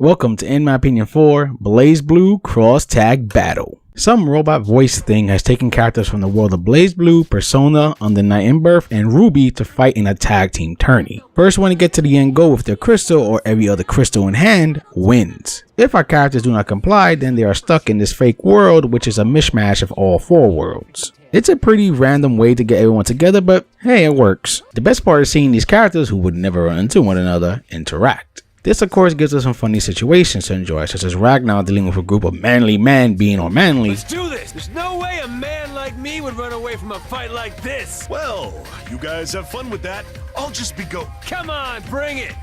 Welcome to In My Opinion 4 BlazBlue Cross Tag Battle. Some robot voice thing has taken characters from the world of BlazBlue, Persona, Under Night in Birth, and Ruby to fight in a tag team tourney. First one to get to the end goal with their crystal or every other crystal in hand wins. If our characters do not comply, then they are stuck in this fake world, which is a mishmash of all four worlds. It's a pretty random way to get everyone together, but hey, it works. The best part is seeing these characters who would never run into one another interact. This of course gives us some funny situations to enjoy, such as Ragnar dealing with a group of manly men being all manly. Let's do this! There's no way a man like me would run away from a fight like this! Well, you guys have fun with that. I'll just be Come on, bring it!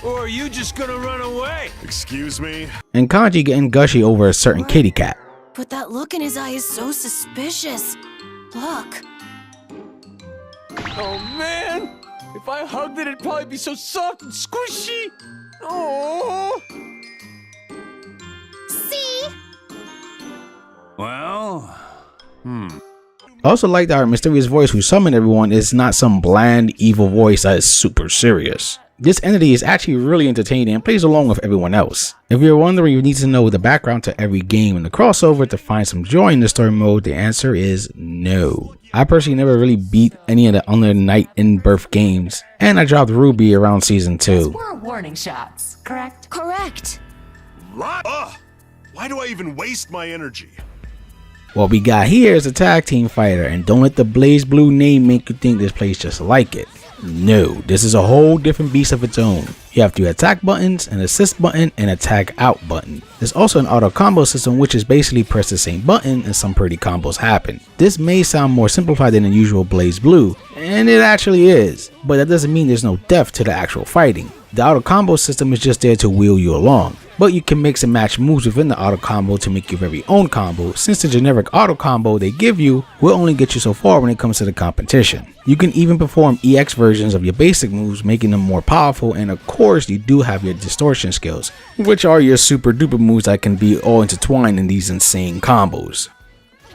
Or are you just gonna run away? Excuse me? And Kanji getting gushy over a certain kitty cat. But that look in his eye is so suspicious. Look. Oh man! If I hugged it, it'd probably be so soft and squishy! Oh! See? Well, I also like that our mysterious voice who summoned everyone is not some bland, evil voice that is super serious. This entity is actually really entertaining and plays along with everyone else. If you're wondering, you need to know the background to every game in the crossover to find some joy in the story mode, the answer is no. I personally never really beat any of the Under Night in Birth games, and I dropped Ruby around season 2. Those were warning shots, correct? Correct. why do I even waste my energy? What we got here is a tag team fighter, and don't let the BlazBlue name make you think this plays just like it. No, this is a whole different beast of its own. You have 3 attack buttons, an assist button, and a tag out button. There's also an auto combo system, which is basically press the same button and some pretty combos happen. This may sound more simplified than the usual BlazBlue, and it actually is, but that doesn't mean there's no depth to the actual fighting. The auto combo system is just there to wheel you along, but you can mix and match moves within the auto combo to make your very own combo, since the generic auto combo they give you will only get you so far when it comes to the competition. You can even perform EX versions of your basic moves, making them more powerful, and of course you do have your distortion skills, which are your super duper moves that can be all intertwined in these insane combos.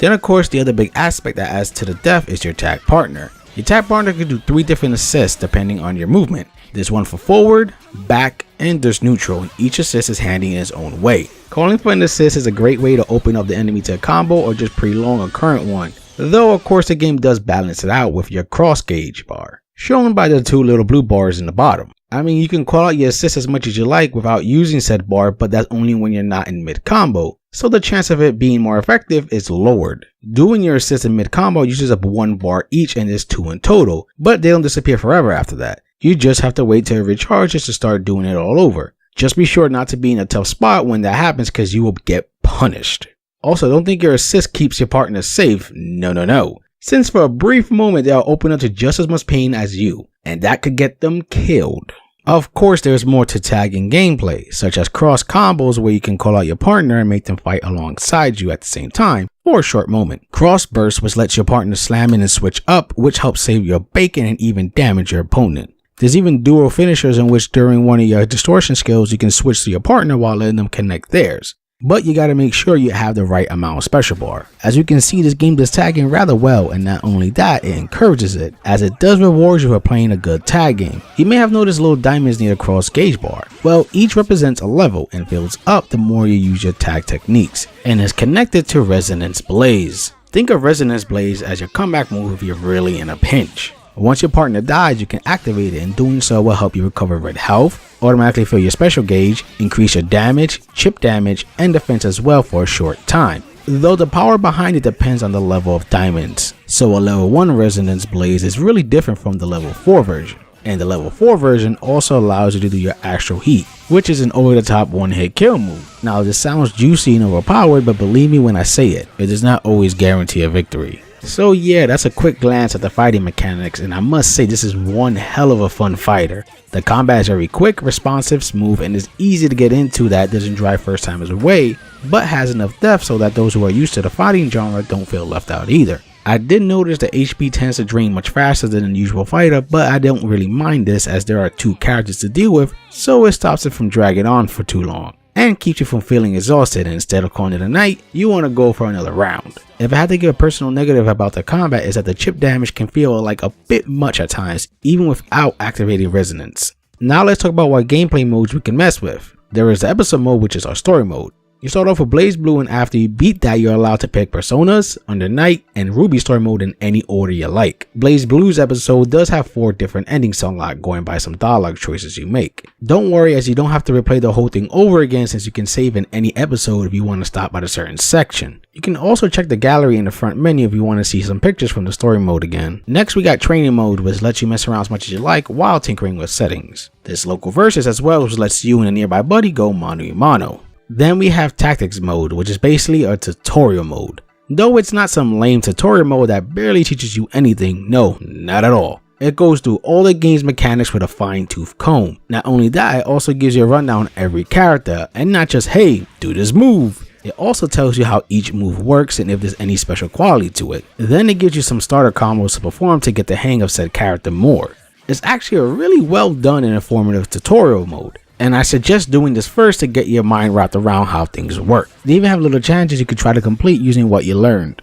Then of course the other big aspect that adds to the depth is your tag partner. Your tag partner can do 3 different assists depending on your movement. There's one for forward, back, and there's neutral, and each assist is handy in its own way. Calling for an assist is a great way to open up the enemy to a combo or just prolong a current one, though of course the game does balance it out with your cross gauge bar, shown by the 2 little blue bars in the bottom. I mean, you can call out your assist as much as you like without using said bar, but that's only when you're not in mid combo, so the chance of it being more effective is lowered. Doing your assist in mid combo uses up 1 bar each and is 2 in total, but they don't disappear forever after that. You just have to wait till it recharges to start doing it all over. Just be sure not to be in a tough spot when that happens, because you will get punished. Also, don't think your assist keeps your partner safe. No. Since for a brief moment they'll open up to just as much pain as you, and that could get them killed. Of course, there's more to tagging gameplay, such as cross combos where you can call out your partner and make them fight alongside you at the same time for a short moment. Cross burst, which lets your partner slam in and switch up, which helps save your bacon and even damage your opponent. There's even dual finishers in which during one of your distortion skills you can switch to your partner while letting them connect theirs. But you gotta make sure you have the right amount of special bar. As you can see, this game does tagging rather well, and not only that, it encourages it, as it does reward you for playing a good tag game. You may have noticed little diamonds near the cross gauge bar. Well, each represents a level and builds up the more you use your tag techniques, and is connected to Resonance Blaze. Think of Resonance Blaze as your comeback move if you're really in a pinch. Once your partner dies, you can activate it, and doing so will help you recover red health, automatically fill your special gauge, increase your damage, chip damage, and defense as well for a short time. Though the power behind it depends on the level of diamonds. So a level 1 Resonance Blaze is really different from the level 4 version. And the level 4 version also allows you to do your Astral Heat, which is an over-the-top one-hit kill move. Now this sounds juicy and overpowered, but believe me when I say it, it does not always guarantee a victory. So yeah, that's a quick glance at the fighting mechanics, and I must say this is one hell of a fun fighter. The combat is very quick, responsive, smooth, and is easy to get into that doesn't drive first timers away, but has enough depth so that those who are used to the fighting genre don't feel left out either. I did notice the HP tends to drain much faster than a usual fighter, but I don't really mind this as there are 2 characters to deal with, so it stops it from dragging on for too long, and keeps you from feeling exhausted, and instead of calling it a night, you want to go for another round. If I had to give a personal negative about the combat, is that the chip damage can feel like a bit much at times, even without activating resonance. Now let's talk about what gameplay modes we can mess with. There is the episode mode, which is our story mode. You start off with BlazBlue, and after you beat that, you're allowed to pick Personas, Under Night, and Ruby story mode in any order you like. BlazBlue's episode does have 4 different endings to unlock, going by some dialogue choices you make. Don't worry, as you don't have to replay the whole thing over again, since you can save in any episode if you want to stop at a certain section. You can also check the gallery in the front menu if you want to see some pictures from the story mode again. Next, we got training mode, which lets you mess around as much as you like while tinkering with settings. There's local versus as well, which lets you and a nearby buddy go mano a mano. Then we have tactics mode, which is basically a tutorial mode. Though it's not some lame tutorial mode that barely teaches you anything, no, not at all. It goes through all the game's mechanics with a fine-tooth comb. Not only that, it also gives you a rundown on every character, and not just, hey, do this move. It also tells you how each move works and if there's any special quality to it. Then it gives you some starter combos to perform to get the hang of said character more. It's actually a really well done and informative tutorial mode, and I suggest doing this first to get your mind wrapped around how things work. They even have little challenges you can try to complete using what you learned.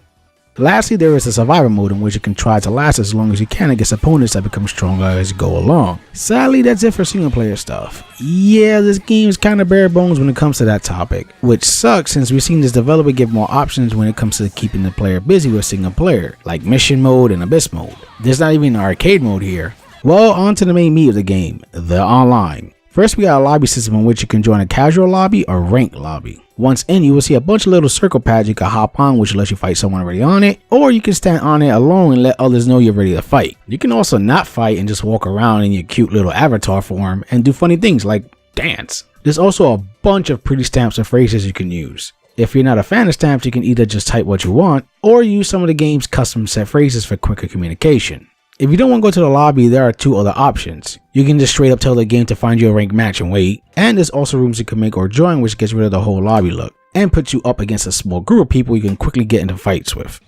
Lastly, there is a survivor mode in which you can try to last as long as you can against opponents that become stronger as you go along. Sadly, that's it for single player stuff. Yeah, this game is kinda bare bones when it comes to that topic, which sucks since we've seen this developer give more options when it comes to keeping the player busy with single player, like mission mode and abyss mode. There's not even an arcade mode here. Well, on to the main meat of the game, the online. First, we got a lobby system in which you can join a casual lobby or ranked lobby. Once in, you will see a bunch of little circle pads you can hop on, which lets you fight someone already on it, or you can stand on it alone and let others know you're ready to fight. You can also not fight and just walk around in your cute little avatar form and do funny things like dance. There's also a bunch of pretty stamps and phrases you can use. If you're not a fan of stamps, you can either just type what you want or use some of the game's custom set phrases for quicker communication. If you don't want to go to the lobby, there are 2 other options. You can just straight up tell the game to find you a ranked match and wait, and there's also rooms you can make or join, which gets rid of the whole lobby look and puts you up against a small group of people you can quickly get into fights with.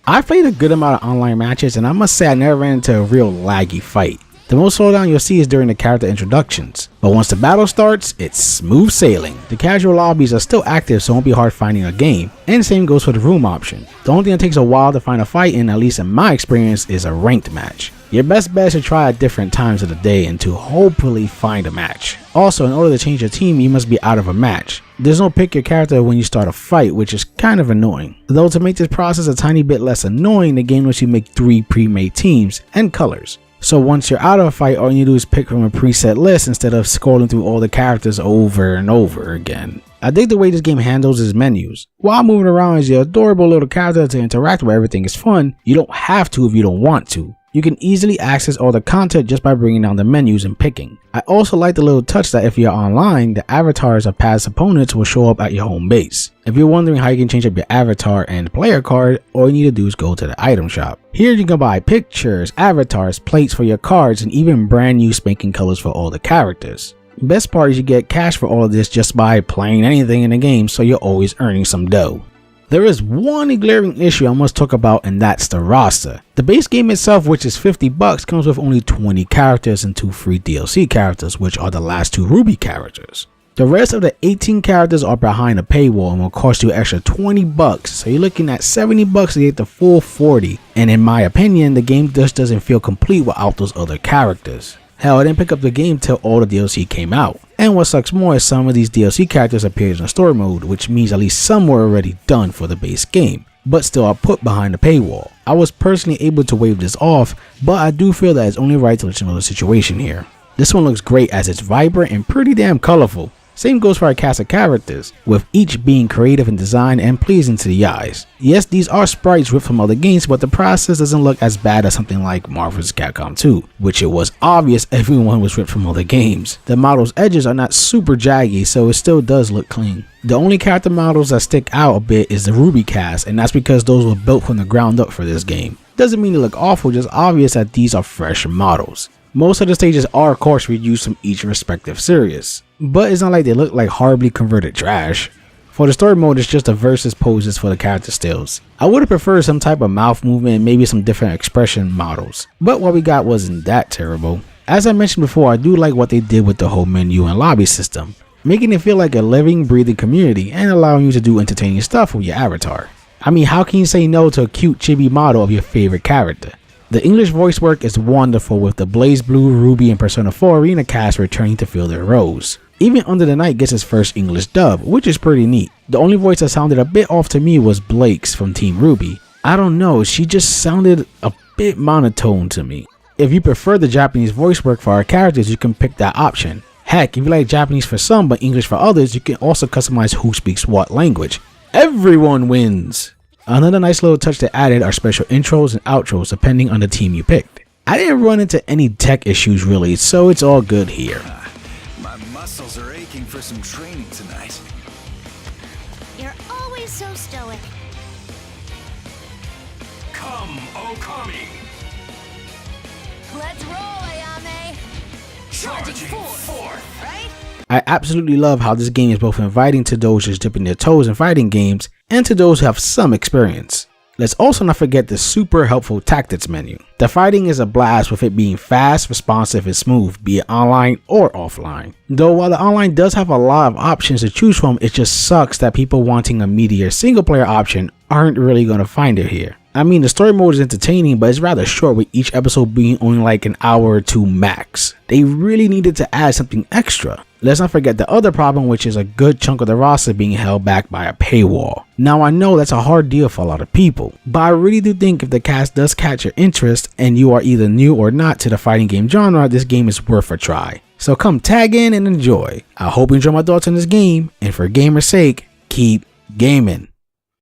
I've played a good amount of online matches, and I must say I never ran into a real laggy fight. The most slowdown you'll see is during the character introductions, but once the battle starts, it's smooth sailing. The casual lobbies are still active, so it won't be hard finding a game, and same goes for the room option. The only thing that takes a while to find a fight in, at least in my experience, is a ranked match. Your best bet is to try at different times of the day and to hopefully find a match. Also, in order to change your team, you must be out of a match. There's no pick your character when you start a fight, which is kind of annoying. Though to make this process a tiny bit less annoying, the game lets you make 3 pre-made teams and colors. So once you're out of a fight, all you do is pick from a preset list instead of scrolling through all the characters over and over again. I dig the way this game handles its menus. While moving around as your adorable little character to interact with everything is fun, you don't have to if you don't want to. You can easily access all the content just by bringing down the menus and picking. I also like the little touch that if you're online, the avatars of past opponents will show up at your home base. If you're wondering how you can change up your avatar and player card, all you need to do is go to the item shop. Here you can buy pictures, avatars, plates for your cards, and even brand new spanking colors for all the characters. Best part is you get cash for all of this just by playing anything in the game, so you're always earning some dough. There is one glaring issue I must talk about, and that's the roster. The base game itself, which is $50, comes with only 20 characters and 2 free DLC characters, which are the last 2 Ruby characters. The rest of the 18 characters are behind a paywall and will cost you an extra $20, so you're looking at $70 to get the full 40, and in my opinion, the game just doesn't feel complete without those other characters. Hell, I didn't pick up the game till all the DLC came out. And what sucks more is some of these DLC characters appeared in story mode, which means at least some were already done for the base game, but still are put behind the paywall. I was personally able to waive this off, but I do feel that it's only right to let you know the situation here. This one looks great as it's vibrant and pretty damn colorful. Same goes for our cast of characters, with each being creative in design and pleasing to the eyes. Yes, these are sprites ripped from other games, but the process doesn't look as bad as something like Marvel vs. Capcom 2, which it was obvious everyone was ripped from other games. The model's edges are not super jaggy, so it still does look clean. The only character models that stick out a bit is the Ruby cast, and that's because those were built from the ground up for this game. Doesn't mean they look awful, just obvious that these are fresh models. Most of the stages are of course reused from each respective series, but it's not like they look like horribly converted trash. For the story mode, it's just the versus poses for the character stills. I would have preferred some type of mouth movement and maybe some different expression models, but what we got wasn't that terrible. As I mentioned before, I do like what they did with the whole menu and lobby system, making it feel like a living, breathing community and allowing you to do entertaining stuff with your avatar. I mean, how can you say no to a cute chibi model of your favorite character? The English voice work is wonderful with the BlazBlue, Ruby, and Persona 4 Arena cast returning to fill their roles. Even Under the Night gets its first English dub, which is pretty neat. The only voice that sounded a bit off to me was Blake's from Team Ruby. I don't know, she just sounded a bit monotone to me. If you prefer the Japanese voice work for our characters, you can pick that option. Heck, if you like Japanese for some but English for others, you can also customize who speaks what language. Everyone wins! Another nice little touch they added are special intros and outros depending on the team you picked. I didn't run into any tech issues really, so it's all good here. My muscles are aching for some training tonight. You're always so stoic. Come, Okami! Let's roll, Ayame. Charging forth! Right? I absolutely love how this game is both inviting to those just dipping their toes in fighting games and to those who have some experience. Let's also not forget the super helpful tactics menu. The fighting is a blast with it being fast, responsive, and smooth, be it online or offline. Though while the online does have a lot of options to choose from, it just sucks that people wanting a meatier single player option aren't really going to find it here. I mean, the story mode is entertaining, but it's rather short with each episode being only like an hour or two max. They really needed to add something extra. Let's not forget the other problem, which is a good chunk of the roster being held back by a paywall. Now I know that's a hard deal for a lot of people, but I really do think if the cast does catch your interest and you are either new or not to the fighting game genre, this game is worth a try. So come tag in and enjoy. I hope you enjoy my thoughts on this game, and for gamer's sake, keep gaming.